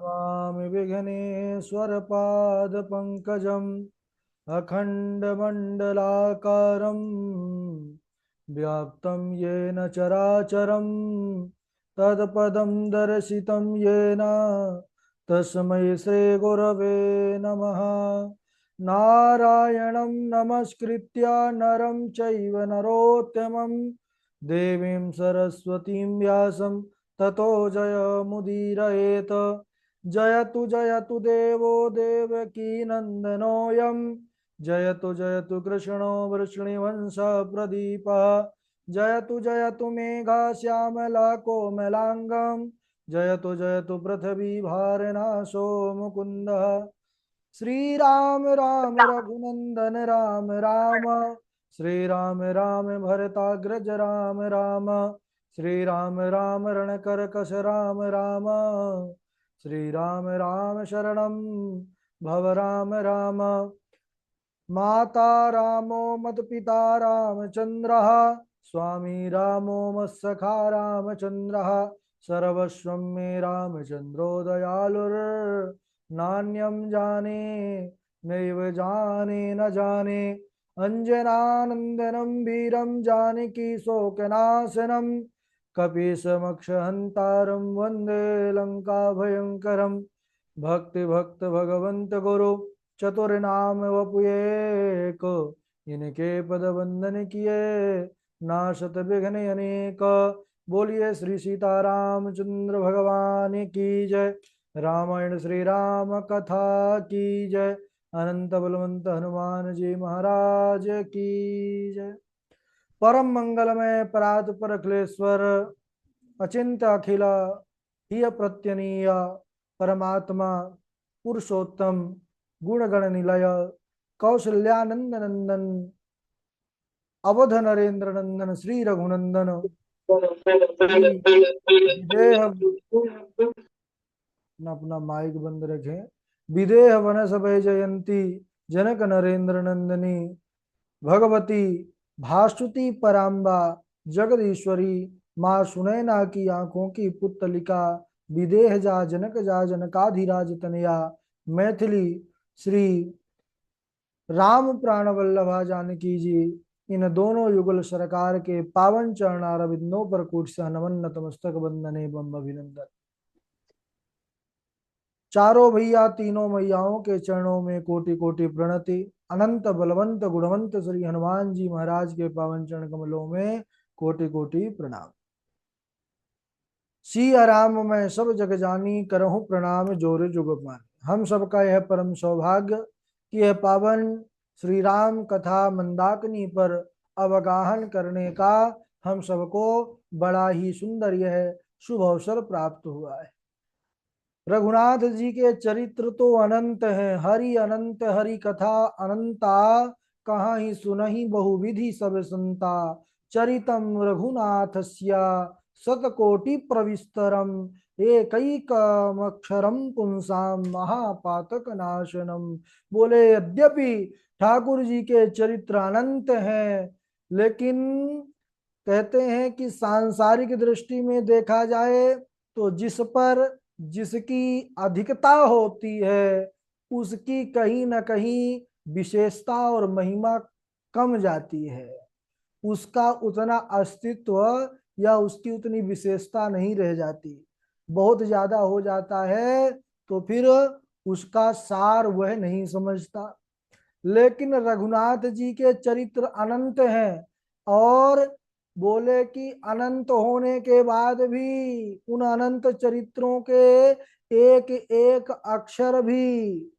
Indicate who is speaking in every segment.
Speaker 1: नमामि विघ्नेश्वरपादपङ्कजम् अखण्डमण्डलाकारं व्याप्तं येन चराचरं तत्पदं दर्शितं येन तस्मै श्रीगुरवे नमः। नारायणं नमस्कृत्य नरं चैव नरोत्तमं देवीं सरस्वतीं व्यासं ततो जयमुदीरयेत्। जयतु जयतु देवो देवकी नन्दनोऽयं जयतु जयतु कृष्णो वृष्णिवंश प्रदीपः जयतु जयतु मेघा श्यामला कोमलांगं जयतु जयतु पृथ्वी भारनाशो मुकुन्दः। श्री राम राम रघुनंदन राम राम श्री राम राम भरताग्रज राम राम श्री राम राम रणकरकश राम राम श्री राम राम शरणं भव राम राम। माता रामो मत्पिता रामचन्द्रः स्वामी रामो मत्सखा रामचन्द्रः सर्वस्वं मे रामचन्द्रो दयालुर्नान्यं जाने नैव जाने न जाने। अंजनानंदनं वीरं जानकी शोकनाशनं कपीशमक्षहन्तारं वन्दे लंकाभयंकरं। भक्ति भक्त भगवंत गुरु चतुर नाम वपुएक इनके पद वंदन किए नाशत विघ्न अनेक। बोलिए श्री सीतारामचंद्र भगवान की जय। रामायण श्री राम कथा की जय। अनंत बलवंत हनुमान जी महाराज की जय। परम मंगलमय परात पर अखिलेश्वर अचिंत अखिल हिय प्रत्यनीय परमात्मा पुरुषोत्तम गुणगण निलय कौशल्यानंद नंदन अवध नरेंद्र नंदन श्री रघुनंदन श्री विदेह अपना माइक बंद रखें। विदेह वन सभय जयंती जनक नरेंद्र नंदनी भगवती भास्वती पराम्बा जगदीश्वरी माँ सुनैना की आंखों की पुतलिका विदेह जा जनकाधिराज तनया मैथिली श्री राम प्राण वल्लभा जानकी जी इन दोनों युगल सरकार के पावन चरणार बिंदों पर कूट से नमन नतमस्तक बंदने बम अभिनंदन। चारों भैया तीनों मैयाओं के चरणों में कोटि कोटि प्रणति। अनंत बलवंत गुणवंत श्री हनुमान जी महाराज के पावन चरण कमलों में कोटि कोटि प्रणाम। सिया राम मैं सब जग जानी करहूं प्रणाम जोर जुग मानी। हम सबका यह परम सौभाग्य कि यह पावन श्री राम कथा मंदाकिनी पर अवगाहन करने का हम सबको बड़ा ही सुंदर यह शुभ अवसर प्राप्त हुआ है। रघुनाथ जी के चरित्र तो अनंत हैं, हरि अनंत हरि कथा अनंता कहाँ ही सुनहि बहुविधि सब संता। चरितम रघुनाथस्य शतकोटि प्रविस्तरम एकैकमक्षरम पुंसाम महापातक नाशनम। बोले यद्यपि ठाकुर जी के चरित्र अनंत हैं, लेकिन कहते हैं कि सांसारिक दृष्टि में देखा जाए तो जिस पर जिसकी अधिकता होती है उसकी कहीं ना कहीं विशेषता और महिमा कम जाती है, उसका उतना अस्तित्व या उसकी उतनी विशेषता नहीं रह जाती। बहुत ज्यादा हो जाता है तो फिर उसका सार वह नहीं समझता। लेकिन रघुनाथ जी के चरित्र अनंत हैं और बोले कि अनंत होने के बाद भी उन अनंत चरित्रों के एक एक अक्षर भी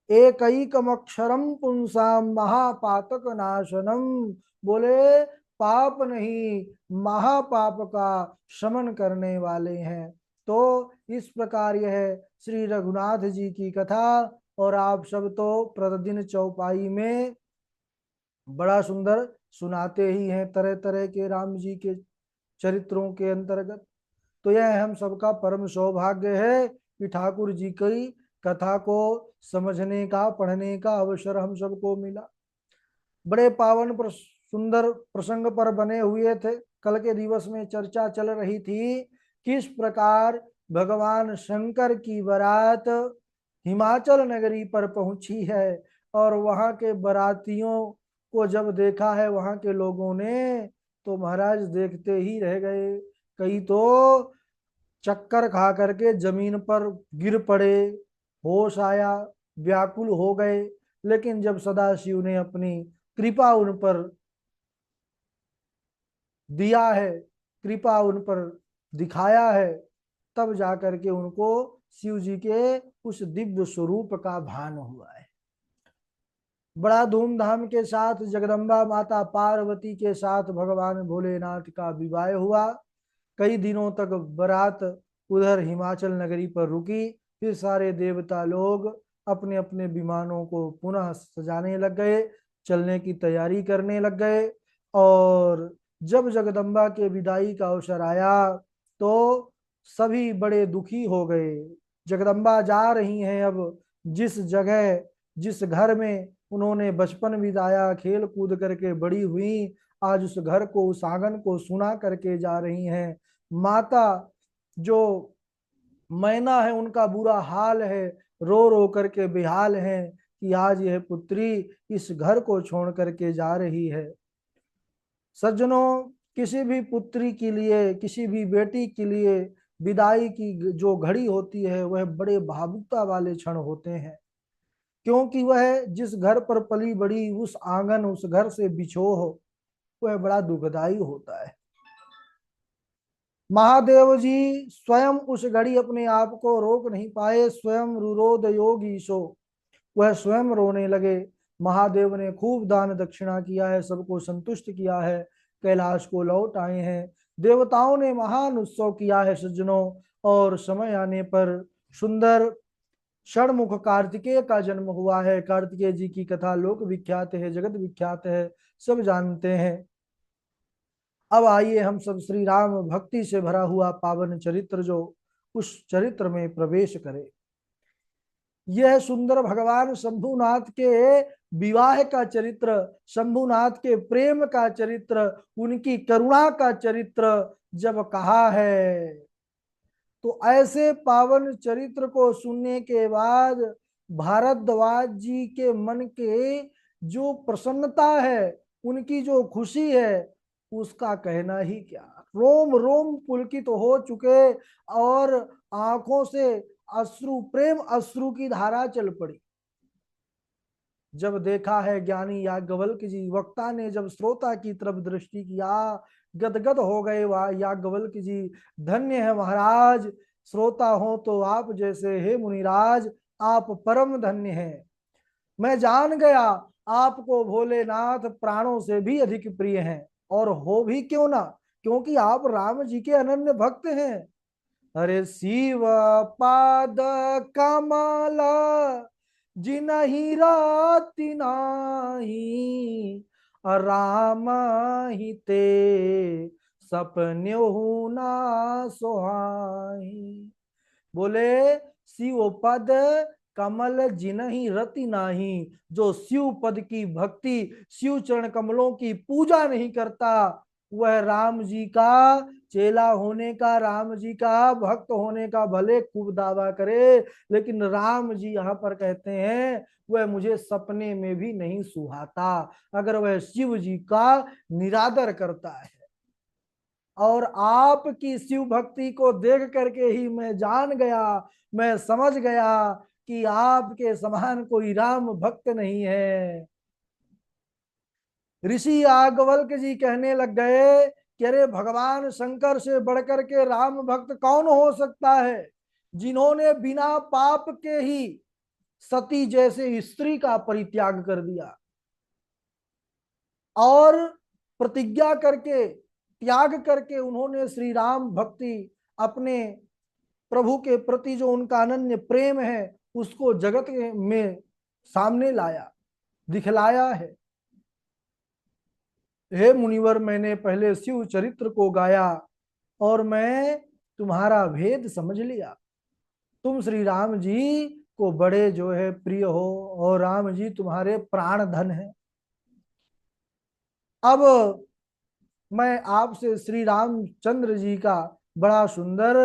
Speaker 1: एकैकम अक्षरम पुंसाम महापातक नाशनम। बोले पाप नहीं महापाप का शमन करने वाले हैं। तो इस प्रकार यह श्री रघुनाथ जी की कथा और आप सब तो प्रतिदिन चौपाई में बड़ा सुंदर सुनाते ही हैं तरह तरह के राम जी के चरित्रों के अंतर्गत। तो यह हम सबका परम सौभाग्य है कि ठाकुर जी की कथा को समझने का पढ़ने का अवसर हम सबको मिला। बड़े पावन सुंदर प्रसंग पर बने हुए थे। कल के दिवस में चर्चा चल रही थी किस प्रकार भगवान शंकर की बारात हिमाचल नगरी पर पहुंची है और वहां के बारातियों को जब देखा है वहां के लोगों ने, तो महाराज देखते ही रह गए। कई तो चक्कर खा करके जमीन पर गिर पड़े, होश आया, व्याकुल हो गए। लेकिन जब सदाशिव ने अपनी कृपा उन पर दिया है, कृपा उन पर दिखाया है, तब जाकर के उनको शिव जी के उस दिव्य स्वरूप का भान हुआ है। बड़ा धूमधाम के साथ जगदम्बा माता पार्वती के साथ भगवान भोलेनाथ का विवाह हुआ। कई दिनों तक बारात उधर हिमाचल नगरी पर रुकी। फिर सारे देवता लोग अपने अपने विमानों को पुनः सजाने लग गए, चलने की तैयारी करने लग गए। और जब जगदम्बा के विदाई का अवसर आया तो सभी बड़े दुखी हो गए। जगदम्बा जा रही हैं अब जिस जगह, जिस घर में उन्होंने बचपन बिताया, खेल कूद करके बड़ी हुई, आज उस घर को, उस आंगन को सुना करके जा रही हैं। माता जो मैना है उनका बुरा हाल है, रो रो करके बेहाल है कि आज यह पुत्री इस घर को छोड़ करके जा रही है। सज्जनों, किसी भी पुत्री के लिए, किसी भी बेटी के लिए विदाई की जो घड़ी होती है वह बड़े भावुकता वाले क्षण होते हैं, क्योंकि वह जिस घर पर पली बड़ी, उस आंगन, उस घर से बिछोह वह बड़ा दुखदाई होता है। महादेव जी स्वयं उस घड़ी अपने आप को रोक नहीं पाए, स्वयं रुरोद योगीशो, वह स्वयं रोने लगे। महादेव ने खूब दान दक्षिणा किया है, सबको संतुष्ट किया है, कैलाश को लौट आए हैं। देवताओं ने महान उत्सव किया है सज्जनों, और समय आने पर सुंदर षणमुख कार्तिकेय का जन्म हुआ है। कार्तिकेय जी की कथा लोक विख्यात है, जगत विख्यात है, सब जानते हैं। अब आइए हम सब श्री राम भक्ति से भरा हुआ पावन चरित्र जो उस चरित्र में प्रवेश करें। यह सुंदर भगवान शंभुनाथ के विवाह का चरित्र, शंभुनाथ के प्रेम का चरित्र, उनकी करुणा का चरित्र जब कहा है, तो ऐसे पावन चरित्र को सुनने के बाद भारद्वाज जी के मन के जो प्रसन्नता है, उनकी जो खुशी है, उसका कहना ही क्या। रोम रोम पुलकित हो चुके और आंखों से अश्रु, प्रेम अश्रु की धारा चल पड़ी। जब देखा है ज्ञानी याज्ञवल्क्य जी, वक्ता ने जब श्रोता की तरफ दृष्टि किया, गदगद हो गए याज्ञवल्क्य जी। धन्य है महाराज, श्रोता हो तो आप जैसे हे मुनिराज, आप परम धन्य हैं। मैं जान गया आपको भोलेनाथ प्राणों से भी अधिक प्रिय हैं, और हो भी क्यों ना, क्योंकि आप राम जी के अनन्य भक्त हैं। अरे शिव पाद कमल जिनहि राति नाही, राम ही ते सपन्यों ना सोहाई। बोले शिव पद कमल जिनहि रति नाही, जो शिव पद की भक्ति, शिव चरण कमलों की पूजा नहीं करता, वह राम जी का चेला होने का, राम जी का भक्त होने का भले खूब दावा करे, लेकिन राम जी यहाँ पर कहते हैं वह मुझे सपने में भी नहीं सुहाता, अगर वह शिव जी का निरादर करता है। और आपकी शिव भक्ति को देख करके ही मैं जान गया, मैं समझ गया कि आपके समान कोई राम भक्त नहीं है। ऋषि याज्ञवल्क्य जी कहने लग गए कि अरे भगवान शंकर से बढ़कर के राम भक्त कौन हो सकता है, जिन्होंने बिना पाप के ही सती जैसे स्त्री का परित्याग कर दिया और प्रतिज्ञा करके, त्याग करके उन्होंने श्री राम भक्ति, अपने प्रभु के प्रति जो उनका अनन्य प्रेम है उसको जगत में सामने लाया, दिखलाया है। हे मुनिवर, मैंने पहले शिव चरित्र को गाया और मैं तुम्हारा भेद समझ लिया। तुम श्री राम जी को बड़े जो है प्रिय हो, और राम जी तुम्हारे प्राण धन है। अब मैं आपसे श्री रामचंद्र जी का बड़ा सुंदर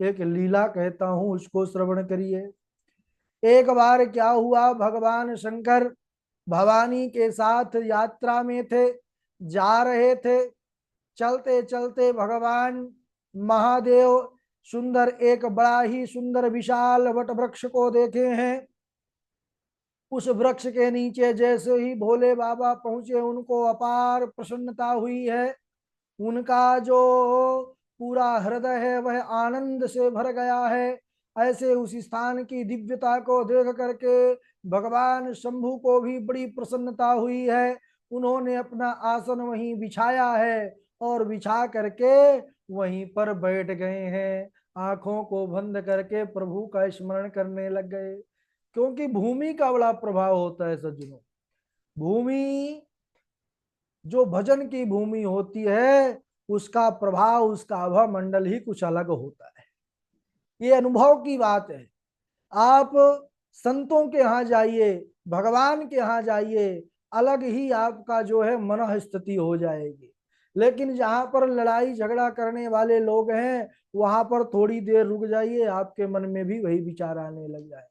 Speaker 1: एक लीला कहता हूं, उसको श्रवण करिए। एक बार क्या हुआ, भगवान शंकर भवानी के साथ यात्रा में थे, जा रहे थे। चलते चलते भगवान महादेव सुंदर एक बड़ा ही सुंदर विशाल वट वृक्ष को देखे हैं। उस वृक्ष के नीचे जैसे ही भोले बाबा पहुंचे, उनको अपार प्रसन्नता हुई है। उनका जो पूरा हृदय है वह आनंद से भर गया है। ऐसे उस स्थान की दिव्यता को देख करके भगवान शंभु को भी बड़ी प्रसन्नता हुई है। उन्होंने अपना आसन वहीं बिछाया है और बिछा करके वहीं पर बैठ गए हैं। आंखों को बंद करके प्रभु का स्मरण करने लग गए। क्योंकि भूमि का बड़ा प्रभाव होता है सज्जनों। भूमि जो भजन की भूमि होती है, उसका प्रभाव, उसका आभा मंडल ही कुछ अलग होता है। ये अनुभव की बात है। आप संतों के यहाँ जाइए, भगवान के यहाँ जाइए, अलग ही आपका जो है मन स्थिति हो जाएगी। लेकिन जहां पर लड़ाई झगड़ा करने वाले लोग हैं, वहां पर थोड़ी देर रुक जाइए, आपके मन में भी वही विचार आने लग जाएंगे।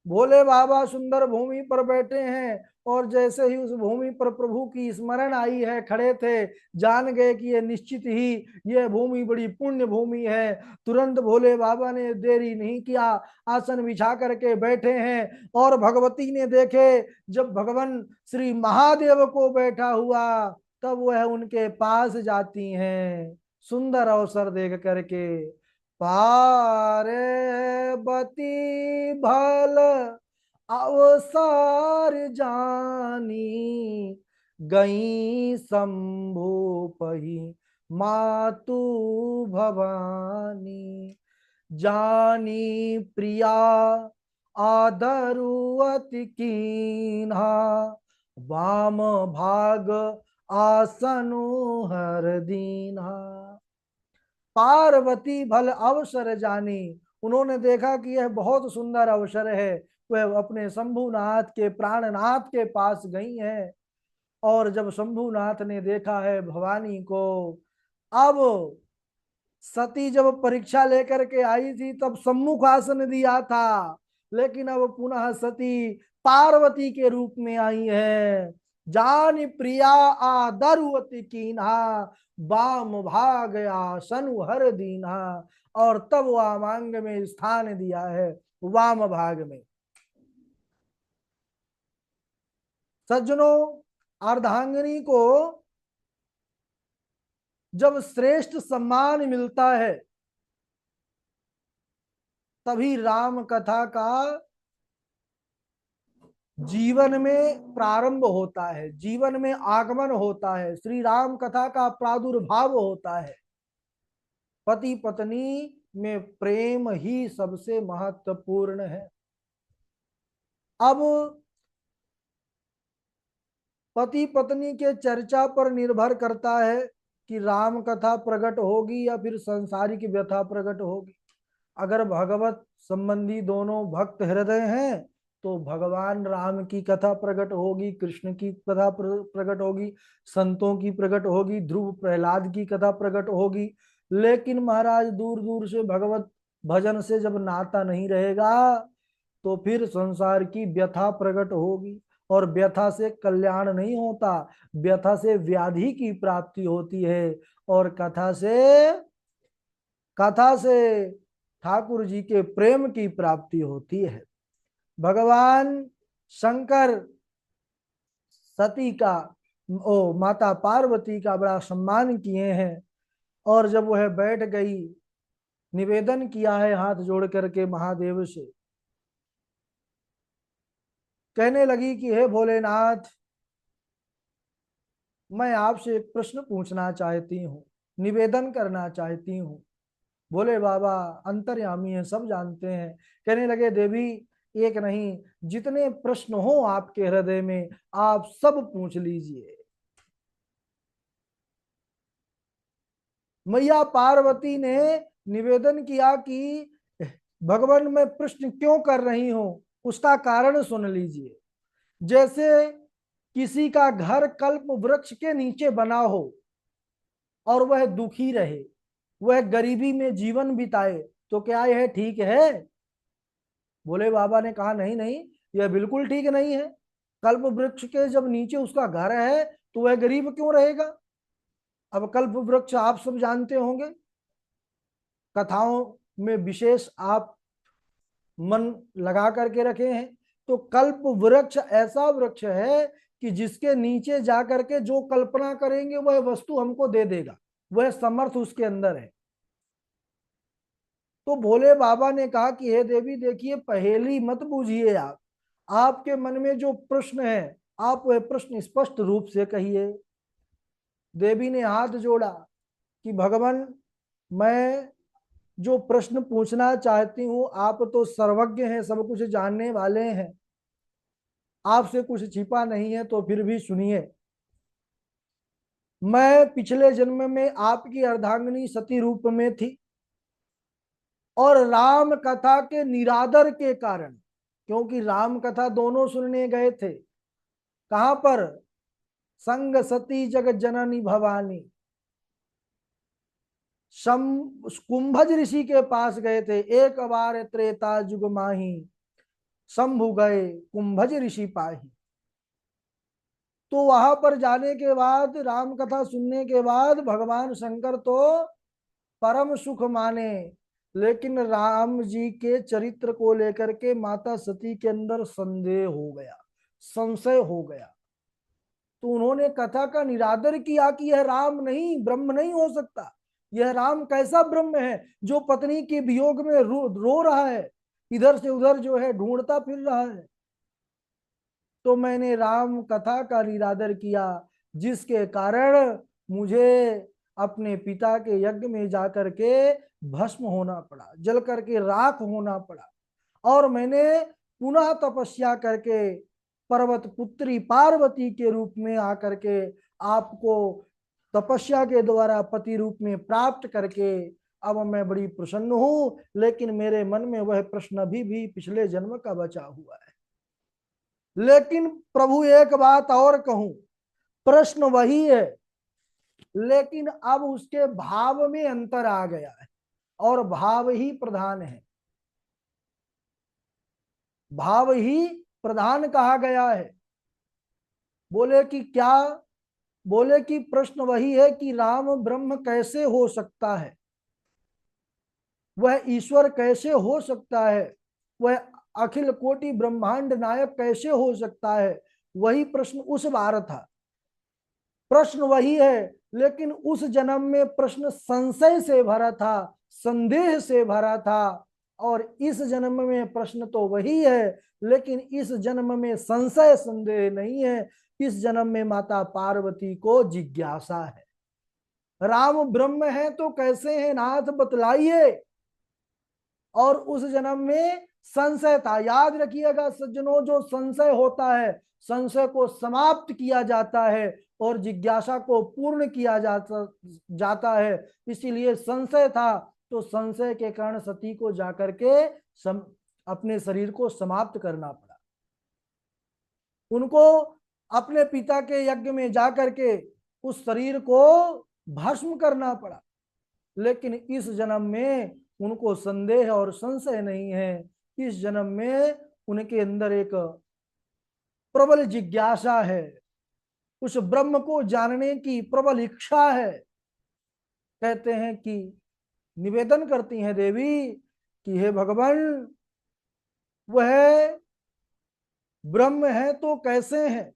Speaker 1: भोले बाबा सुंदर भूमि पर बैठे हैं, और जैसे ही उस भूमि पर प्रभु की स्मरण आई है, खड़े थे, जान गए कि ये निश्चित ही ये भूमि बड़ी पुण्य भूमि है। तुरंत भोले बाबा ने देरी नहीं किया, आसन बिछा करके बैठे हैं। और भगवती ने देखे, जब भगवान श्री महादेव को बैठा हुआ, तब वह उनके पास जाती हैं, सुंदर अवसर देख करके। पार्वती भल अवसर जानी, गई शंभु पही मातु भवानी। जानी प्रिया आदरुअति कीन्हा, वाम भाग आसनु हर दीन्हा। पार्वती भल अवसर जानी, उन्होंने देखा कि यह बहुत सुंदर अवसर है। वह अपने शंभुनाथ के प्राणनाथ के पास गई हैं। और जब शंभुनाथ ने देखा है भवानी को, अब सती जब परीक्षा लेकर के आई थी तब सम्मुख आसन दिया था, लेकिन अब पुनः सती पार्वती के रूप में आई है। जान प्रिया आदरुअति कीन्हा, वाम भाग आसनु हर दीन्हा। और तब वामांग में स्थान दिया है, वाम भाग में। सज्जनों, अर्धांगिनी को जब श्रेष्ठ सम्मान मिलता है, तभी राम कथा का जीवन में प्रारंभ होता है, जीवन में आगमन होता है, श्री राम कथा का प्रादुर्भाव होता है। पति पत्नी में प्रेम ही सबसे महत्वपूर्ण है। अब पति पत्नी के चर्चा पर निर्भर करता है कि राम कथा प्रकट होगी या फिर संसारिक व्यथा प्रकट होगी। अगर भगवत संबंधी दोनों भक्त हृदय हैं, तो भगवान राम की कथा प्रकट होगी, कृष्ण की कथा प्रकट होगी, संतों की प्रकट होगी, ध्रुव प्रहलाद की कथा प्रकट होगी। लेकिन महाराज, दूर दूर से भगवत भजन से जब नाता नहीं रहेगा, तो फिर संसार की व्यथा प्रकट होगी। और व्यथा से कल्याण नहीं होता, व्यथा से व्याधि की प्राप्ति होती है। और कथा से ठाकुर जी के प्रेम की प्राप्ति होती है। भगवान शंकर सती का, माता पार्वती का बड़ा सम्मान किए हैं। और जब वह बैठ गई, निवेदन किया है हाथ जोड़ करके महादेव से, कहने लगी कि हे भोलेनाथ, मैं आपसे एक प्रश्न पूछना चाहती हूँ, निवेदन करना चाहती हूँ। भोले बाबा अंतर्यामी हैं, सब जानते हैं। कहने लगे, देवी, एक नहीं, जितने प्रश्न हो आपके हृदय में, आप सब पूछ लीजिए। मैया पार्वती ने निवेदन किया कि भगवान, मैं प्रश्न क्यों कर रही हूं, उसका कारण सुन लीजिए। जैसे किसी का घर कल्प वृक्ष के नीचे बना हो और वह दुखी रहे, वह गरीबी में जीवन बिताए, तो क्या यह ठीक है? भोले बाबा ने कहा नहीं नहीं, यह बिल्कुल ठीक नहीं है। कल्प वृक्ष के जब नीचे उसका घर है तो वह गरीब क्यों रहेगा? अब कल्प वृक्ष आप सब जानते होंगे, कथाओं में विशेष आप मन लगा करके रखे हैं। तो कल्प वृक्ष ऐसा वृक्ष है कि जिसके नीचे जाकर के जो कल्पना करेंगे वह वस्तु हमको दे देगा, वह समर्थ उसके अंदर है। तो भोले बाबा ने कहा कि हे देवी देखिए, पहेली मत बूझिए, आप आपके मन में जो प्रश्न है आप वह प्रश्न स्पष्ट रूप से कहिए। देवी ने हाथ जोड़ा कि भगवान, मैं जो प्रश्न पूछना चाहती हूँ, आप तो सर्वज्ञ हैं, सब कुछ जानने वाले हैं, आपसे कुछ छिपा नहीं है, तो फिर भी सुनिए। मैं पिछले जन्म में आपकी अर्धांगिनी सती रूप में थी, और राम कथा के निरादर के कारण, क्योंकि राम कथा दोनों सुनने गए थे, कहां पर? संग सती जगत जननी भवानी, कुंभज ऋषि के पास गए थे। एक बार त्रेता जुग माही, शंभु गए कुंभज ऋषि पाही। तो वहां पर जाने के बाद, राम कथा सुनने के बाद भगवान शंकर तो परम सुख माने, लेकिन राम जी के चरित्र को लेकर के माता सती के अंदर संदेह हो गया, संशय हो गया। तो उन्होंने कथा का निरादर किया कि यह राम नहीं, ब्रह्म नहीं हो सकता। यह राम कैसा ब्रह्म है जो पत्नी के वियोग में रो रहा है, इधर से उधर जो है ढूंढता फिर रहा है। तो मैंने राम कथा का निरादर किया, जिसके कारण मुझे अपने पिता के यज्ञ में जाकर के भस्म होना पड़ा, जल करके राख होना पड़ा। और मैंने पुनः तपस्या करके पर्वत पुत्री पार्वती के रूप में आकर के आपको तपस्या के द्वारा पति रूप में प्राप्त करके अब मैं बड़ी प्रसन्न हूं। लेकिन मेरे मन में वह प्रश्न अभी भी पिछले जन्म का बचा हुआ है। लेकिन प्रभु एक बात और कहूं, प्रश्न वही है, लेकिन अब उसके भाव में अंतर आ गया है, और भाव ही प्रधान है, भाव ही प्रधान कहा गया है। बोले कि क्या? बोले कि प्रश्न वही है कि राम ब्रह्म कैसे हो सकता है, वह ईश्वर कैसे हो सकता है, वह अखिल कोटि ब्रह्मांड नायक कैसे हो सकता है। वही प्रश्न उस बार था, प्रश्न वही है, लेकिन उस जन्म में प्रश्न संशय से भरा था, संदेह से भरा था। और इस जन्म में प्रश्न तो वही है, लेकिन इस जन्म में संशय संदेह नहीं है। इस जन्म में माता पार्वती को जिज्ञासा है, राम ब्रह्म है तो कैसे हैं नाथ बतलाइए। और उस जन्म में संशय था। याद रखिएगा सज्जनों, जो संशय होता है, संशय को समाप्त किया जाता है और जिज्ञासा को पूर्ण किया जाता है। इसीलिए संशय था, तो संशय के कारण सती को जाकर के अपने शरीर को समाप्त करना पड़ा। उनको अपने पिता के यज्ञ में जाकर के उस शरीर को भस्म करना पड़ा। लेकिन इस जन्म में उनको संदेह और संशय नहीं है। इस जन्म में उनके अंदर एक प्रबल जिज्ञासा है, उस ब्रह्म को जानने की प्रबल इच्छा है। कहते हैं कि निवेदन करती हैं देवी कि हे भगवान, वह ब्रह्म है तो कैसे है?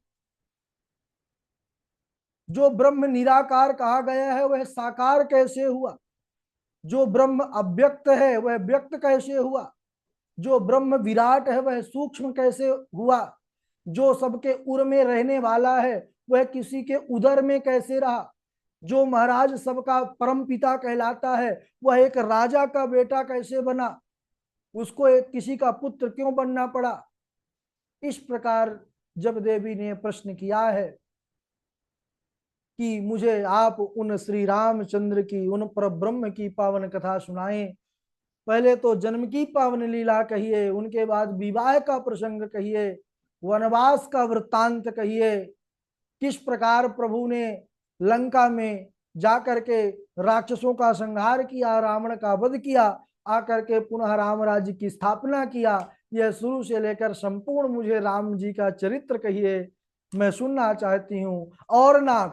Speaker 1: जो ब्रह्म निराकार कहा गया है वह साकार कैसे हुआ? जो ब्रह्म अव्यक्त है वह व्यक्त कैसे हुआ? जो ब्रह्म विराट है वह सूक्ष्म कैसे हुआ? जो सबके उर में रहने वाला है वह किसी के उदर में कैसे रहा? जो महाराज सबका परम पिता कहलाता है वह एक राजा का बेटा कैसे बना? उसको एक किसी का पुत्र क्यों बनना पड़ा? इस प्रकार जब देवी ने प्रश्न किया है कि मुझे आप उन श्री रामचंद्र की, उन पर ब्रह्म की पावन कथा सुनाएं। पहले तो जन्म की पावन लीला कहिए, उनके बाद विवाह का प्रसंग कहिए, वनवास का वृत्तांत कहिए, किस प्रकार प्रभु ने लंका में जा करके राक्षसों का संहार किया, रावण का वध किया, आकर के पुनः राम राज्य की स्थापना किया। यह शुरू से लेकर संपूर्ण मुझे राम जी का चरित्र कहिए, मैं सुनना चाहती हूँ। और नाथ,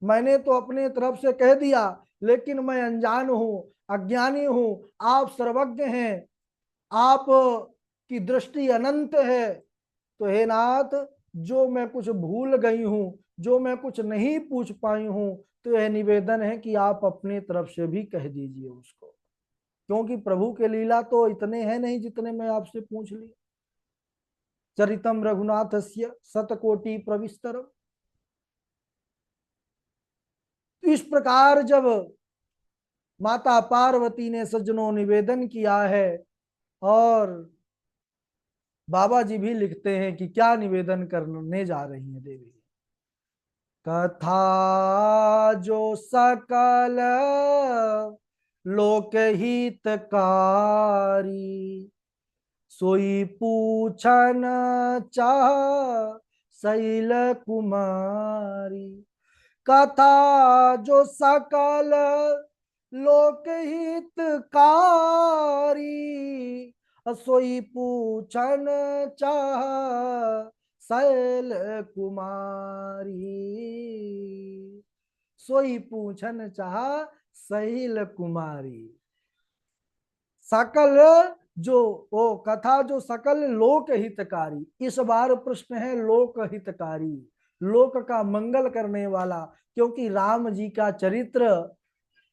Speaker 1: मैंने तो अपने तरफ से कह दिया, लेकिन मैं अनजान हूं, अज्ञानी हूं, आप सर्वज्ञ हैं, आप की दृष्टि अनंत है। तो हे नाथ, जो मैं कुछ भूल गई हूं, जो मैं कुछ नहीं पूछ पाई हूं, तो यह निवेदन है कि आप अपने तरफ से भी कह दीजिए उसको, क्योंकि प्रभु के लीला तो इतने हैं नहीं जितने मैं आपसे पूछ ली। चरितम रघुनाथस्य शतकोटि प्रविस्तरम। इस प्रकार जब माता पार्वती ने सज्जनों निवेदन किया है, और बाबा जी भी लिखते हैं कि क्या निवेदन करने जा रही हैं देवी। कथा जो सकल लोकहितकारी, सोई पूछन चाह शैल कुमारी। कथा जो सकल लोकहितकारी, सोई पूछन चाह शैल कुमारी। सोई पूछन चाह शैल कुमारी। सकल जो वो कथा जो सकल लोक हितकारी, इस बार प्रश्न है लोक हितकारी, लोक का मंगल करने वाला, क्योंकि राम जी का चरित्र,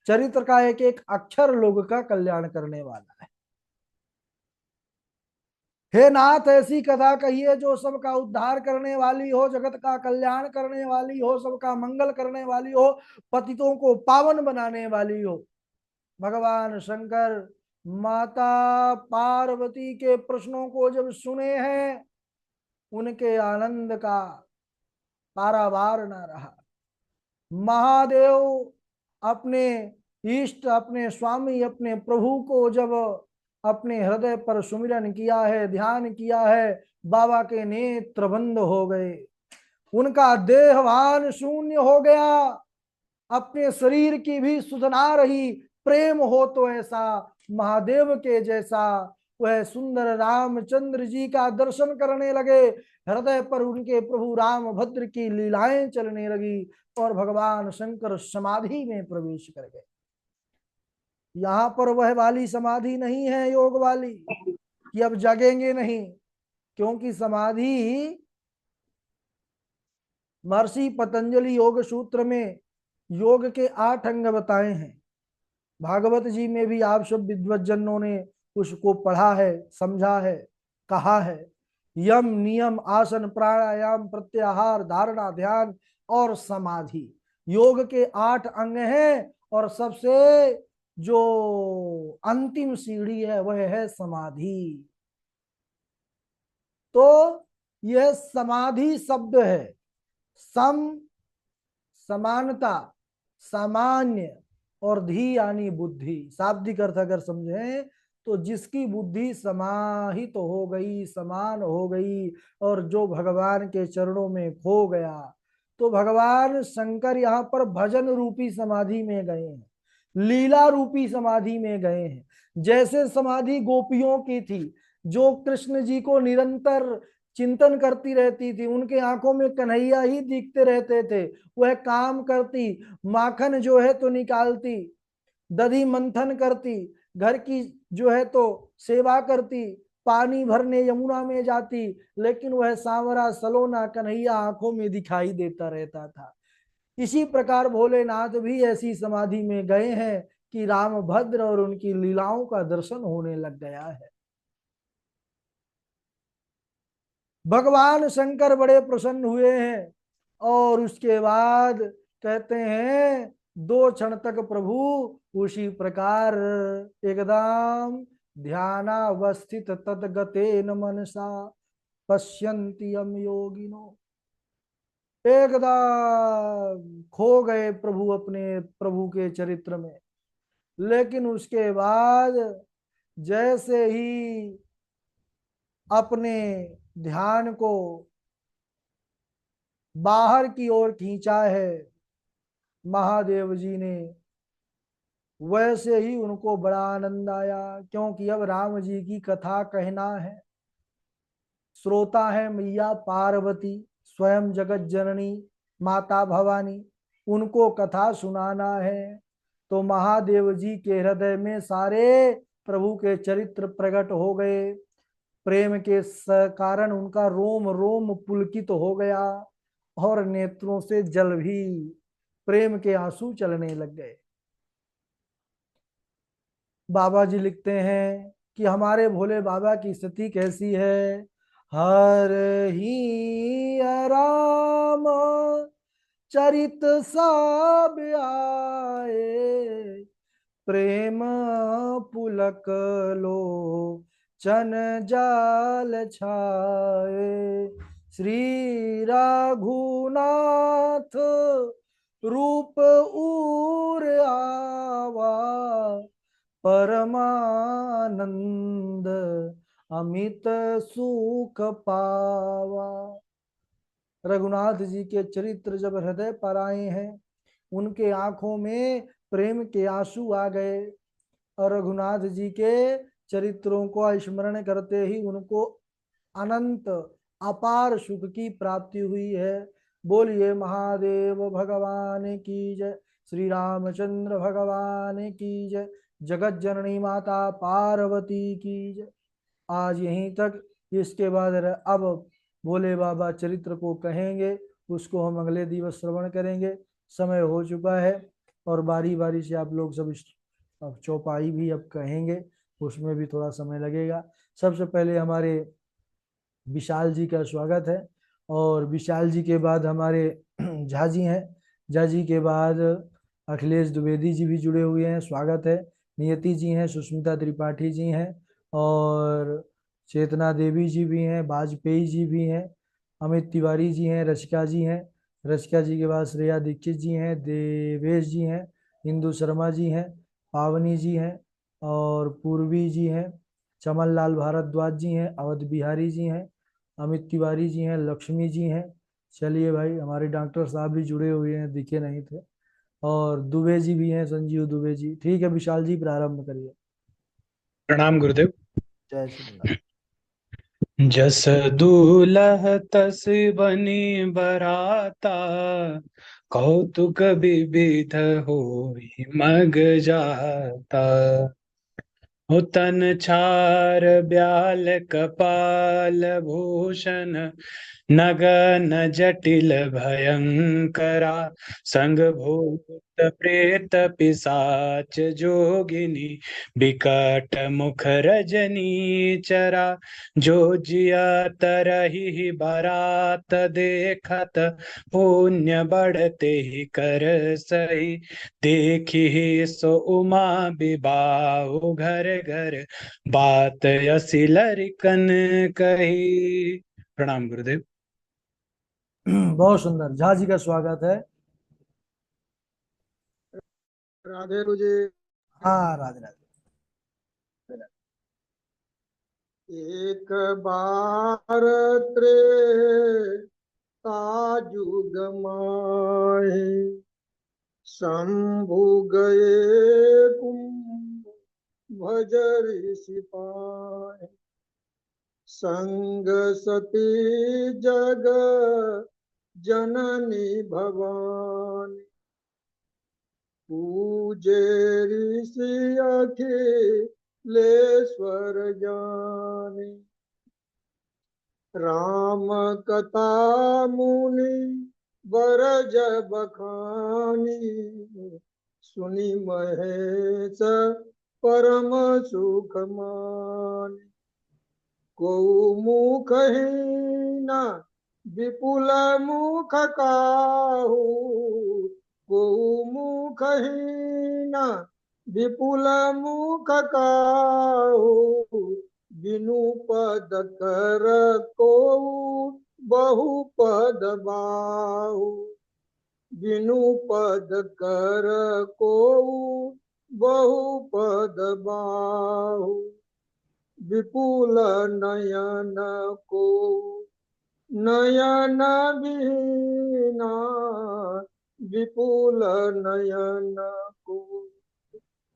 Speaker 1: चरित्र का एक एक अक्षर लोग का कल्याण करने वाला है। हे नाथ, ऐसी कथा कहिए जो सबका उद्धार करने वाली हो, जगत का कल्याण करने वाली हो, सबका मंगल करने वाली हो, पतितों को पावन बनाने वाली हो। भगवान शंकर माता पार्वती के प्रश्नों को जब सुने हैं, उनके आनंद का पारावार न रहा। महादेव अपने इष्ट, अपने स्वामी, अपने प्रभु को जब अपने हृदय पर सुमिरन किया है, ध्यान किया है, बाबा के नेत्र बंद हो गए, उनका देहभान शून्य हो गया, अपने शरीर की भी सुध ना रही। प्रेम हो तो ऐसा महादेव के जैसा, वह सुंदर रामचंद्र जी का दर्शन करने लगे। हृदय पर उनके प्रभु राम भद्र की लीलाएं चलने लगी, और भगवान शंकर समाधि में प्रवेश कर गए। यहाँ पर वह वाली समाधि नहीं है, योग वाली, कि अब जगेंगे नहीं, क्योंकि समाधि महर्षि पतंजलि योग सूत्र में योग के 8 अंग बताए हैं। भागवत जी में भी आप सब विद्वज्जनों ने उसको पढ़ा है, समझा है, कहा है। यम, नियम, आसन, प्राणायाम, प्रत्याहार, धारणा, ध्यान और समाधि, योग के 8 अंग हैं, और सबसे जो अंतिम सीढ़ी है वह है समाधि। तो यह समाधि शब्द है, सम समानता, सामान्य, और धी यानी बुद्धि। शाब्दिक अर्थ अगर समझें तो जिसकी बुद्धि समाहित तो हो गई, समान हो गई, और जो भगवान के चरणों में खो गया, तो भगवान शंकर यहाँ पर भजन रूपी समाधि में गए हैं, लीला रूपी समाधि में गए हैं। जैसे समाधि गोपियों की थी, जो कृष्ण जी को निरंतर चिंतन करती रहती थी, उनके आंखों में कन्हैया ही दिखते रहते थे, वह काम करती, माखन जो है तो निकालती, दधी मंथन करती, घर की जो है तो सेवा करती, पानी भरने यमुना में जाती, लेकिन वह सांवरा सलोना कन्हैया आंखों में दिखाई देता रहता था। इसी प्रकार भोलेनाथ भी ऐसी समाधि में गए हैं कि राम भद्र और उनकी लीलाओं का दर्शन होने लग गया है। भगवान शंकर बड़े प्रसन्न हुए हैं, और उसके बाद कहते हैं 2 क्षण तक प्रभु उसी प्रकार एकदम ध्यानावस्थित तद्गतेन मनसा पश्यन्ति यम योगिनो, एकदम खो गए प्रभु अपने प्रभु के चरित्र में। लेकिन उसके बाद जैसे ही अपने ध्यान को बाहर की ओर खींचा है, महादेव जी ने, वैसे ही उनको बड़ा आनंद आया, क्योंकि अब राम जी की कथा कहना है। श्रोता है मैया पार्वती, स्वयं जगत जननी माता भवानी, उनको कथा सुनाना है। तो महादेव जी के हृदय में सारे प्रभु के चरित्र प्रकट हो गए। प्रेम के कारण उनका रोम रोम पुलकित हो गया और नेत्रों से जल भी, प्रेम के आंसू चलने लग गए। बाबा जी लिखते हैं कि हमारे भोले बाबा की स्थिति कैसी है। हर ही राम चरित सब आए, प्रेम पुलक लो चन जाल छाए। श्री रघुनाथ रूप उर आवा, परमानंद अमित सुख पावा। रघुनाथ जी के चरित्र जब हृदय पर आए हैं, उनके आंखों में प्रेम के आंसू आ गए और रघुनाथ जी के चरित्रों को स्मरण करते ही उनको अनंत अपार सुख की प्राप्ति हुई है। बोलिए महादेव भगवान की जय, श्री रामचंद्र भगवान की जय, जगत जननी माता पार्वती की जय। आज यहीं तक। इसके बाद अब भोले बाबा चरित्र को कहेंगे, उसको हम अगले दिवस श्रवण करेंगे। समय हो चुका है और बारी बारी से आप लोग सब अब चौपाई भी अब कहेंगे, उसमें भी थोड़ा समय लगेगा। सबसे पहले हमारे विशाल जी का स्वागत है, और विशाल जी के बाद हमारे झा जी हैं। झा जी के बाद अखिलेश द्विवेदी जी भी जुड़े हुए हैं, स्वागत है। नियति जी हैं, सुष्मिता त्रिपाठी जी हैं, और चेतना देवी जी भी हैं, वाजपेयी जी भी हैं, अमित तिवारी जी हैं, रचिका जी हैं। रचिका जी के बाद श्रेया दीक्षित जी हैं, देवेश जी हैं, इंदु शर्मा जी हैं, पावनी जी हैं, और पूर्वी जी हैं, चमन लाल भारद्वाज जी हैं, अवध बिहारी जी हैं, अमित तिवारी जी हैं, लक्ष्मी जी हैं। चलिए भाई, हमारे डॉक्टर साहब भी जुड़े हुए हैं, दिखे नहीं थे, और दुबे जी भी हैं, संजीव दुबे जी। ठीक है विशाल जी, प्रारंभ करिए।
Speaker 2: प्रणाम गुरुदेव।
Speaker 1: जय श्री राम।
Speaker 2: जस दूल्ह तस बनी बराता, कौतुक विविध होई मग जाता। हो तन छार ब्याल कपाल भूषण, नगन जटिल भयंकरा। संग भूत प्रेत पिशाच जोगिनी, विकट मुख रजनी चरा। जो जिया तरही बारात देखत, पुण्य बढ़ते ही कर सही। देखी ही सो उमा विबाहु, घर घर बात असी लरिकन कही। प्रणाम गुरुदेव।
Speaker 1: बहुत सुंदर, झा जी का स्वागत है।
Speaker 3: राधे रुझे।
Speaker 1: हाँ राधे राधे।
Speaker 3: एक बार त्रेता जुग माहे, शंभु गए कुंभ सिपाही। संग सती जग जननी भवानी, पूजे ऋषि अखिलेश्वर जानी। राम कथा मुनि वर जब बखानी, सुनी महेश परम सुख मानी। को मुख हीना विपुल मुख काहू, को मुख हीना विपुल मुख काहू। बिनु पद कर को बहु पद बाहु, बिनु पद कर को बहु पद बाहु। विपुल नयन को नयन बीना, विपुल नयन को,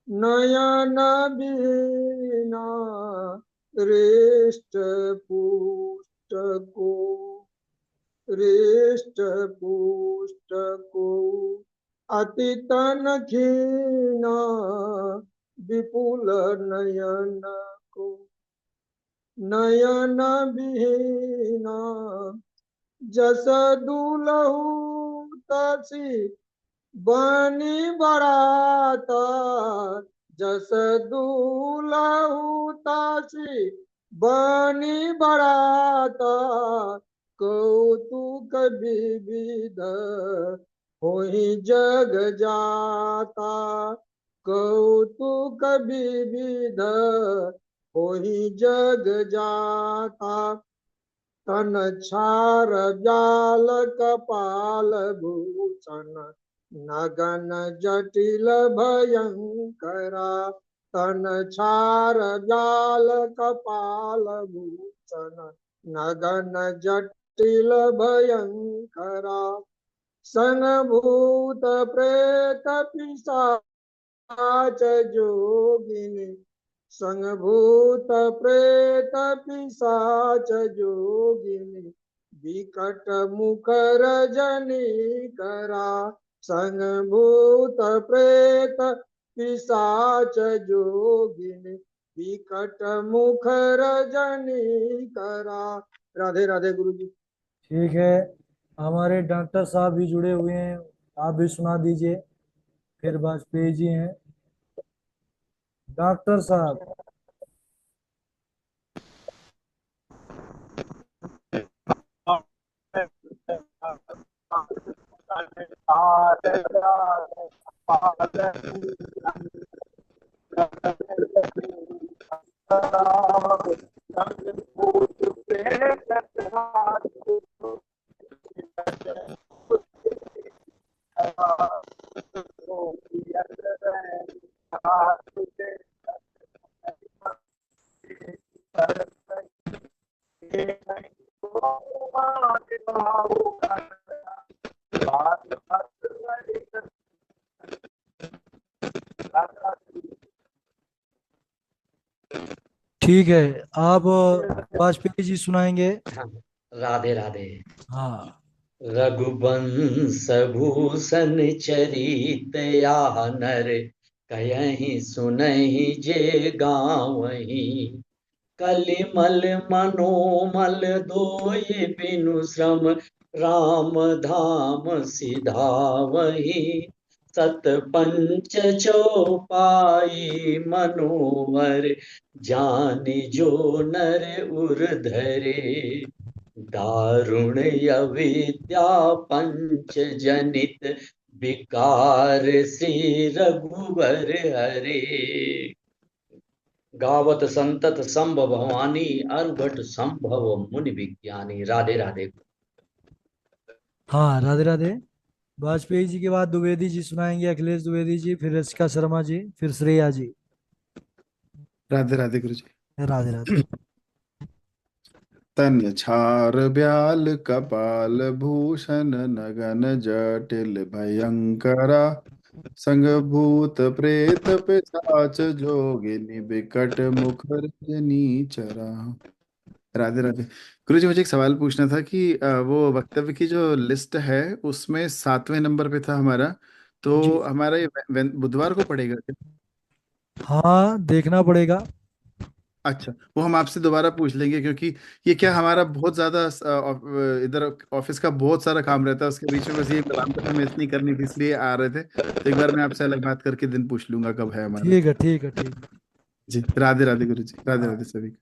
Speaker 3: नयन बीना हृष्ट पुष्ट को, हृष्ट पुष्ट को, अति तन खीना विपुल नयन को, नयन विहीना जस दुलहु तसी बनी बराता, जस दुलहु तसी बनी बराता, कौतुक विविध होई जग जाता, कौतुक विविध होई जग जाता, तन छार जाल कपाल भूषण नगन जटिल भयंकरा, तन छार जाल कपाल भूषण नगन जटिल भयंकरा, संग भूत प्रेत पिशाच जोगिनी, संभूत प्रेत पिशाच जोगिनी, विकट मुख रजनी करा, संभूत प्रेत पिशाच जोगिनी, विकट मुख रजनी करा। राधे राधे गुरु जी।
Speaker 1: ठीक है, हमारे डॉक्टर साहब भी जुड़े हुए हैं, आप भी सुना दीजिए। फिर वाजपेयी जी हैं, डॉक्टर साहब। ठीक है, आप वाजपेयी जी सुनाएंगे।
Speaker 4: राधे राधे।
Speaker 1: हाँ।
Speaker 4: रघुवंश भूषण चरित या नर, कयहि सुनहि जे गावहीं, कलिमल मनोमल दोय बिनु श्रम, राम धाम सिधावहीं, सत पंच चौपाई मनोहर, जानि जो नर उर धरे, दारुण अविद्या पंच जनित, विकार श्री रघुवर हरे, गावत संतत संभव भवानी, अर्घट संभव मुनि विज्ञानी। राधे राधे।
Speaker 1: हाँ, राधे राधे। वाजपेयी जी के बाद द्विवेदी जी सुनाएंगे, अखिलेश द्विवेदी जी, फिर रसिका शर्मा जी, फिर श्रेया जी।
Speaker 5: राधे राधे गुरु जी।
Speaker 1: राधे राधे।
Speaker 5: तन छार ब्याल कपाल भूषण नगन जटिल भयंकरा, संग भूत प्रेत पिशाच जोगिनी, विकट मुख रजनी चरा। राधे राधे गुरु जी, मुझे एक सवाल पूछना था कि वो वक्तव्य की जो लिस्ट है उसमें 7वें नंबर पे था हमारा,
Speaker 1: जी।
Speaker 5: तो हमारा ये बुधवार को पड़ेगा क्या?
Speaker 1: हाँ, देखना पड़ेगा।
Speaker 5: अच्छा, वो हम आपसे दोबारा पूछ लेंगे, क्योंकि ये क्या हमारा बहुत ज्यादा इधर ऑफिस का बहुत सारा काम रहता है, उसके बीच में बस ये मिलान मिस नहीं करनी थी, इसलिए आ रहे थे। तो एक बार मैं आपसे अलग बात करके दिन पूछ लूंगा कब है हमारा।
Speaker 1: ठीक है, ठीक है, ठीक है।
Speaker 5: जी राधे राधे गुरु जी, राधे
Speaker 1: हाँ,
Speaker 5: राधे सभी को।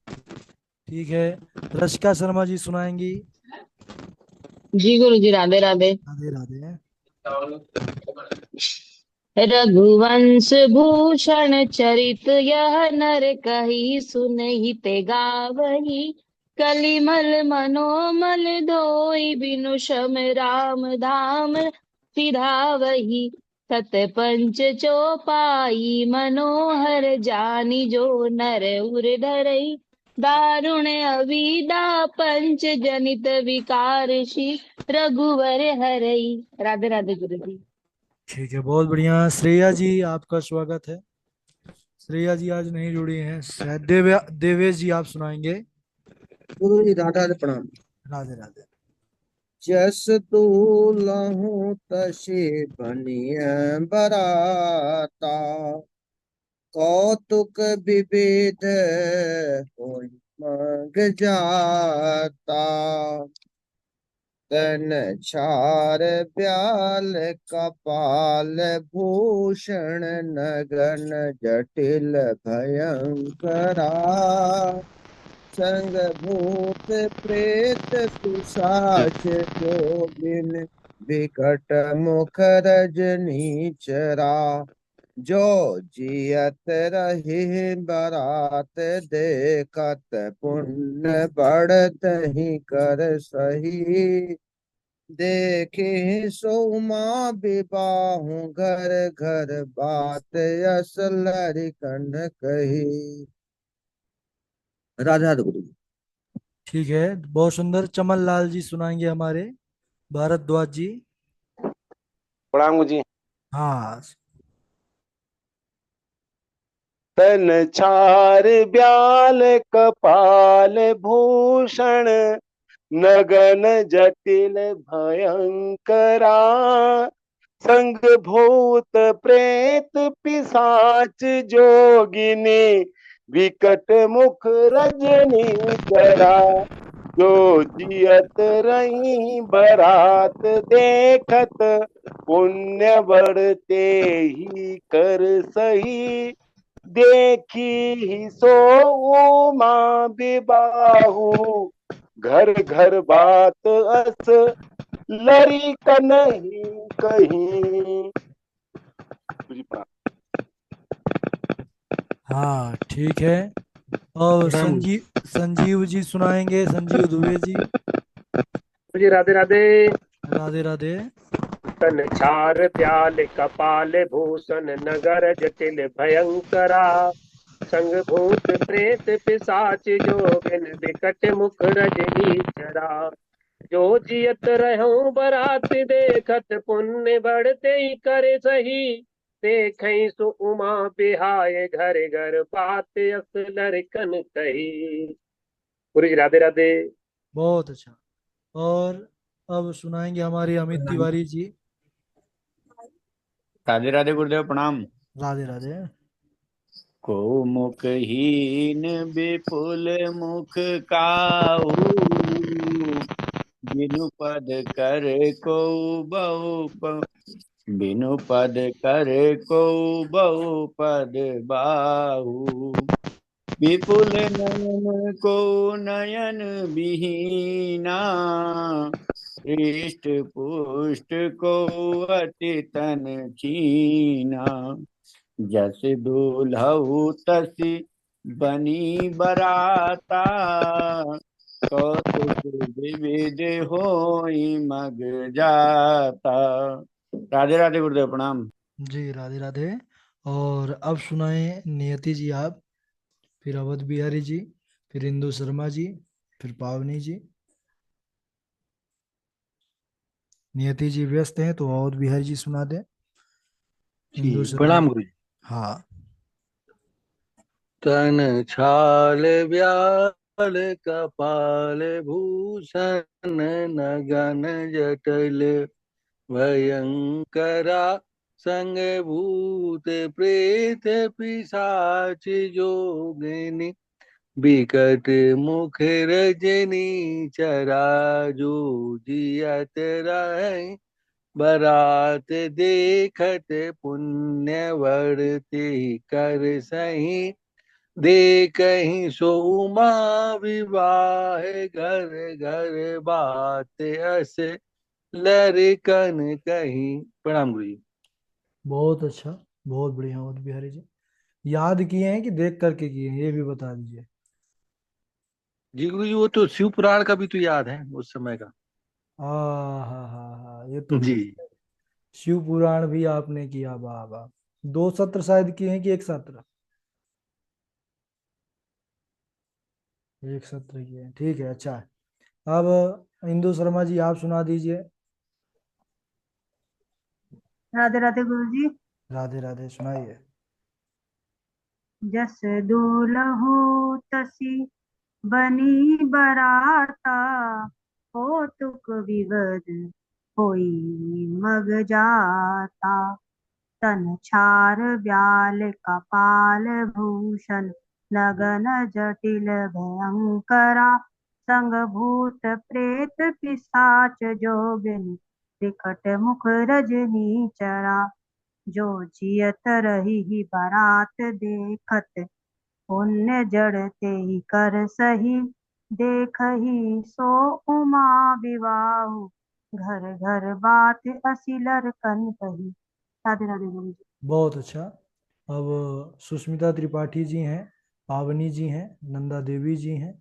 Speaker 1: ठीक है, रसिका शर्मा जी सुनाएंगी।
Speaker 6: जी गुरु जी, राधे राधे।
Speaker 1: राधे राधे।
Speaker 6: रघुवंश भूषण चरित यह नर, कही सुनहि ते गावही, कलिमल मनोमल धोई बिनु शम, राम धाम सिधावही, सत पंच चौपाई मनोहर, जानि जो नर उर धरई, दारुण अविदा पंच जनित, विकार श्री रघुवर हरई। राधे राधे गुरु जी।
Speaker 1: ठीक है, बहुत बढ़िया। श्रेया जी आपका स्वागत है। श्रेया जी आज नहीं जुड़ी हैं शायद। देवेश जी आप सुनाएंगे।
Speaker 3: गुरु जी राधा राधे प्रणाम।
Speaker 1: राधे राधे।
Speaker 3: जस दूलहु तसे बनिय बराता, कौतुक विविध होई मग जाता। तन छार ब्याल कपाल भूषण, नगन जटिल भयंकरा। संग भूत प्रेत पिशाच जोगिन, विकट मुख रजनी चरा। जो जियत रही बरात, देखत पुण्य बढ़त ही कर सही। देखे सो उमा विबाहु, घर घर बात यस लरिकन कही। राधा राधा गुरु जी।
Speaker 1: ठीक है, बहुत सुंदर। चमन लाल जी सुनाएंगे हमारे। भारद्वाज जी।
Speaker 7: प्रणाम जी।
Speaker 1: हाँ।
Speaker 7: तन छार ब्याल कपाल भूषण, नगन जटिल भयंकरा। संग भूत प्रेत पिशाच जोगिनी, विकट मुख रजनी चरा। जो जियत रही बरात, देखत पुण्य बढ़ते ही कर सही। देखी ही सो उमा विबाहु, घर घर बात अस लरी कनही कहीं।
Speaker 1: हाँ ठीक है। और
Speaker 7: प्रणाम गुरु
Speaker 1: संजीव जी सुनाएंगे। संजीव दुबे जी।
Speaker 7: जी। राधे राधे।
Speaker 1: राधे राधे।
Speaker 7: तन छार ब्याल कपाल भूषण, नगर जटिल भयंकरा। संग भूत प्रेत पिशाच जोगिन, विकट मुख रजनी चरा। जो जियत रहूं बरात, देखत पुण्य बढ़ते ही करे सही। देखई सो उमा बिहाय, घर घर बात अस लरकन कही। पूरी राधे राधे।
Speaker 1: बहुत अच्छा। और अब सुनाएंगे हमारे अमित तिवारी जी।
Speaker 2: राधे राधे गुरुदेव प्रणाम।
Speaker 1: राधे राधे।
Speaker 2: को मुखहीन विपुल मुख काहू, बिनु पद कर को बिनु पद कर को बहु पद बाहु। विपुल नयन को नयन विहीना, हृष्ट पुष्ट को अति तन कीना। जस दुल्हऊ तसी बनी बराता, कौतुक विविध होई मग जाता। राधे राधे गुरुदेव प्रणाम।
Speaker 1: जी राधे राधे। और अब सुनाए नियति जी आप। फिर अवध बिहारी जी। फिर इंदु शर्मा जी। फिर पावनी जी। नियति जी व्यस्त हैं तो अवध बिहारी जी सुना दें। इंदु
Speaker 8: ठीक,
Speaker 1: शर्मा
Speaker 8: प्रणाम
Speaker 1: जी।
Speaker 8: गुरु जी।
Speaker 1: हाँ।
Speaker 8: तन छाल ब्याल कपाल भूषण, नगन जटल भयंकरा। संग भूत प्रेत पिशाच जोगिनी, विकट मुख रजनी चरा। जो जियत रहे बरात, देखत पुण्य बढ़ते कर सही। देखहि सो उमा विवाह, घर घर बात अस लरकन कहीं। प्रणाम गुरु जी।
Speaker 1: बहुत अच्छा। बहुत बढ़िया अवध बिहारी जी। याद किए हैं कि देख करके किए हैं, ये भी बता दीजिए।
Speaker 8: जी गुरु जी, वो तो शिव पुराण का भी तो याद है उस समय का।
Speaker 1: हाँ हाँ हाँ हाँ, ये तो
Speaker 8: जी।
Speaker 1: है। शिव पुराण भी आपने किया, वाह वाह। 2 सत्र शायद किए हैं कि एक सत्र। एक सत्र किए हैं, ठीक है, अच्छा है। अब इंदु शर्मा जी आप सुना दीजिए।
Speaker 9: राधे राधे गुरु जी।
Speaker 1: राधे राधे, सुनाइए।
Speaker 9: जस दूल्हो तसी बनी बराता, हो तुक विवद होई मग जाता। तन छार ब्याल कपाल भूषण, नगन जटिल भयंकरा। संग भूत प्रेत पिशाच जोगिन, विकट मुख रजनी चरा। जो जियत रही बारात देखत, पुण्य जड़ते ही कर सही। देखही सो उमा विवाहु, घर घर बात असी लरकन कही। राधे राधे गुरु जी।
Speaker 1: बहुत अच्छा। अब सुष्मिता त्रिपाठी जी हैं, पावनी जी हैं, नंदा देवी जी हैं।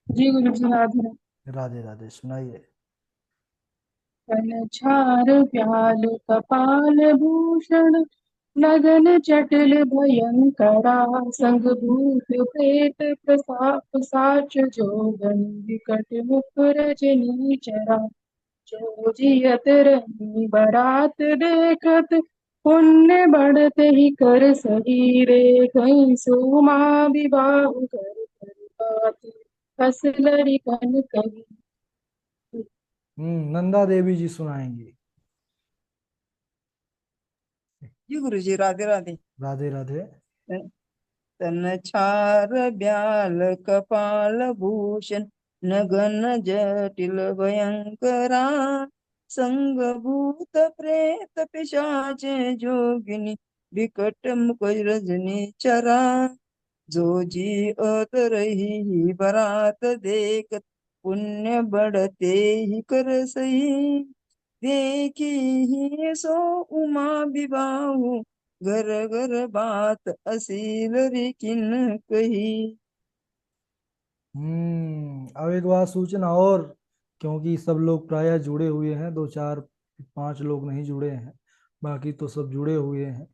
Speaker 10: जी गुरु जी, राधे राधे।
Speaker 1: राधे राधे, सुनाइए।
Speaker 10: तन छार प्याल कपाल भूषण, नगन जटिल भयंकरा। संग भूत प्रेत पिशाच जोगन, विकट मुख रजनी चरा। जो जियत रही बारात देखत, पुण्य बढ़ते ही कर सही रे। कहीं सोमा विवाह कर बात, हस लरी कन कही।
Speaker 1: नंदा देवी जी सुनाएंगी।
Speaker 11: जी गुरु जी, राधे राधे।
Speaker 1: राधे राधे।
Speaker 11: तन छार ब्याल कपाल भूषण, नगन जटिल भयंकरा। संग भूत प्रेत पिशाच जोगिनी, विकट मुख रजनी चरा। जो जी अत रही बरात देखत, पुण्य बढ़ते ही कर सही। देखी ही सो उमा विवाहु, घर घर बात असील रे किन कही।
Speaker 1: अब एक बात सूचना और, क्योंकि सब लोग प्रायः जुड़े हुए हैं, दो चार पांच लोग नहीं जुड़े हैं, बाकी तो सब जुड़े हुए हैं।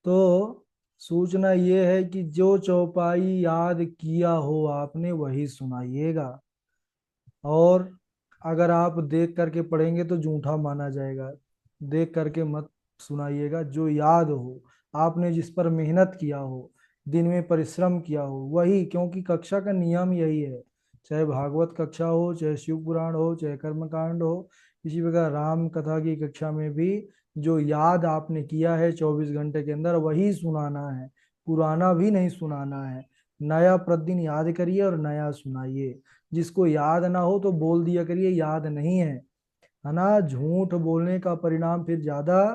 Speaker 1: तो सूचना ये है कि जो चौपाई याद किया हो आपने वही सुनाइएगा। और अगर आप देख करके पढ़ेंगे तो झूठा माना जाएगा। देख करके मत सुनाइएगा। जो याद हो, आपने जिस पर मेहनत किया हो, दिन में परिश्रम किया हो, वही। क्योंकि कक्षा का नियम यही है, चाहे भागवत कक्षा हो, चाहे शिव पुराण हो, चाहे कर्मकांड हो, इसी प्रकार राम कथा की कक्षा में भी जो याद आपने किया है 24 घंटे के अंदर वही सुनाना है। पुराना भी नहीं सुनाना है। नया प्रतिदिन याद करिए और नया सुनाइए। जिसको याद ना हो तो बोल दिया करिए याद नहीं है ना। झूठ बोलने का परिणाम फिर ज्यादा,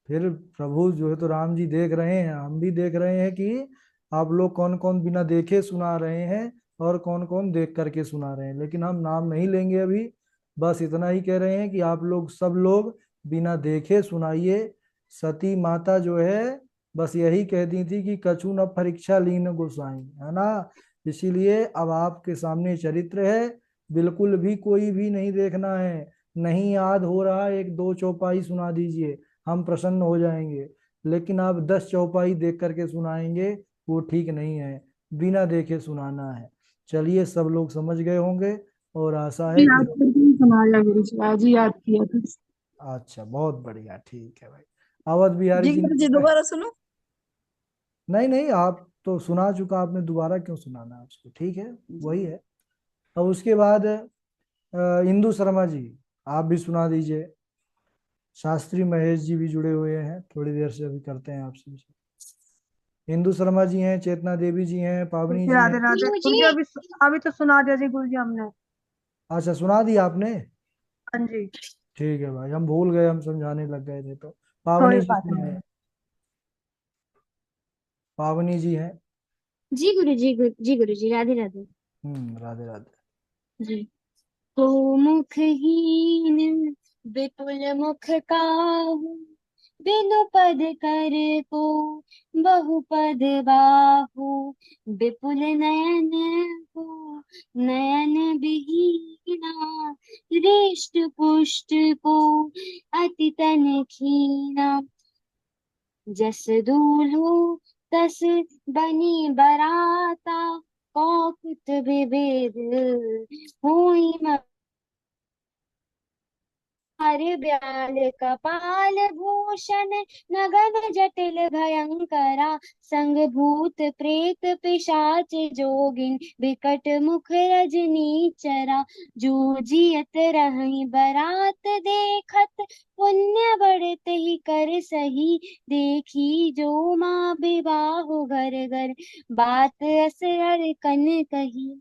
Speaker 1: फिर प्रभु जो है तो राम जी देख रहे हैं, हम भी देख रहे हैं कि आप लोग कौन कौन बिना देखे सुना रहे हैं और कौन कौन देख करके सुना रहे हैं। लेकिन हम नाम नहीं लेंगे अभी, बस इतना ही कह रहे हैं कि आप लोग सब लोग बिना देखे सुनाइए। सती माता जो है बस यही कहती थी कि कछु न परीक्षा लीन गोसाई, है ना। इसीलिए अब आपके सामने चरित्र है, बिल्कुल भी कोई भी नहीं देखना है। नहीं याद हो रहा, एक दो चौपाई सुना दीजिए, हम प्रसन्न हो जाएंगे। लेकिन आप 10 चौपाई देख करके सुनाएंगे, वो ठीक नहीं है। बिना देखे सुनाना है। चलिए, सब लोग समझ गए होंगे और आशा है कि
Speaker 10: याद करके ही सुनाया गुरु जी, आज ही याद किया था।
Speaker 1: अच्छा, बहुत बढ़िया, ठीक है भाई। अवध बिहारी
Speaker 11: जी
Speaker 1: जी ने
Speaker 11: गुरु जी,
Speaker 1: सुना?
Speaker 11: दोबारा सुनो।
Speaker 1: नहीं नहीं, आप तो सुना चुका, आपने दोबारा क्यों सुनाना है उसको, ठीक है। वही है। और उसके बाद इंदु शर्मा जी, आप भी सुना दीजिए। शास्त्री महेश जी भी जुड़े हुए हैं, थोड़ी देर से अभी करते हैं आपसे। इंदु शर्मा जी हैं, चेतना देवी जी हैं, पावनी जी
Speaker 9: राधे
Speaker 1: हैं।
Speaker 9: राधे गुरु जी। अभी अभी तो सुना दिया जी गुरु जी हमने।
Speaker 1: अच्छा, सुना दिया आपने?
Speaker 9: हाँ जी।
Speaker 1: ठीक है भाई, हम भूल गए, हम समझाने लग गए थे तो। पावनी
Speaker 9: कोई
Speaker 1: जी
Speaker 9: बात
Speaker 1: सुनाए।
Speaker 9: नहीं।
Speaker 1: पावनी जी हैं।
Speaker 6: जी गुरु जी, जी गुरु जी, राधे राधे।
Speaker 1: राधे राधे।
Speaker 6: जी। को मुखहीन विपुल मुख काहू, बिनु पद कर को बहुपद बाहु। विपुल नयन को नयन विहीना, हृष्ट पुष्ट को अति तन खीना। जस दूल्हो तस बनी बराता, कौकुत विभेद हुई ब्याल कपाल भूषण नगन जटिल भयंकरा संग भूत प्रेत पिशाच जोगिन बिकट मुख रजनी चरा जूझियत रहि बरात देखत पुण्य बढ़त ही कर सही देखी जो माँ विवाह घर घर बात असर कन कही।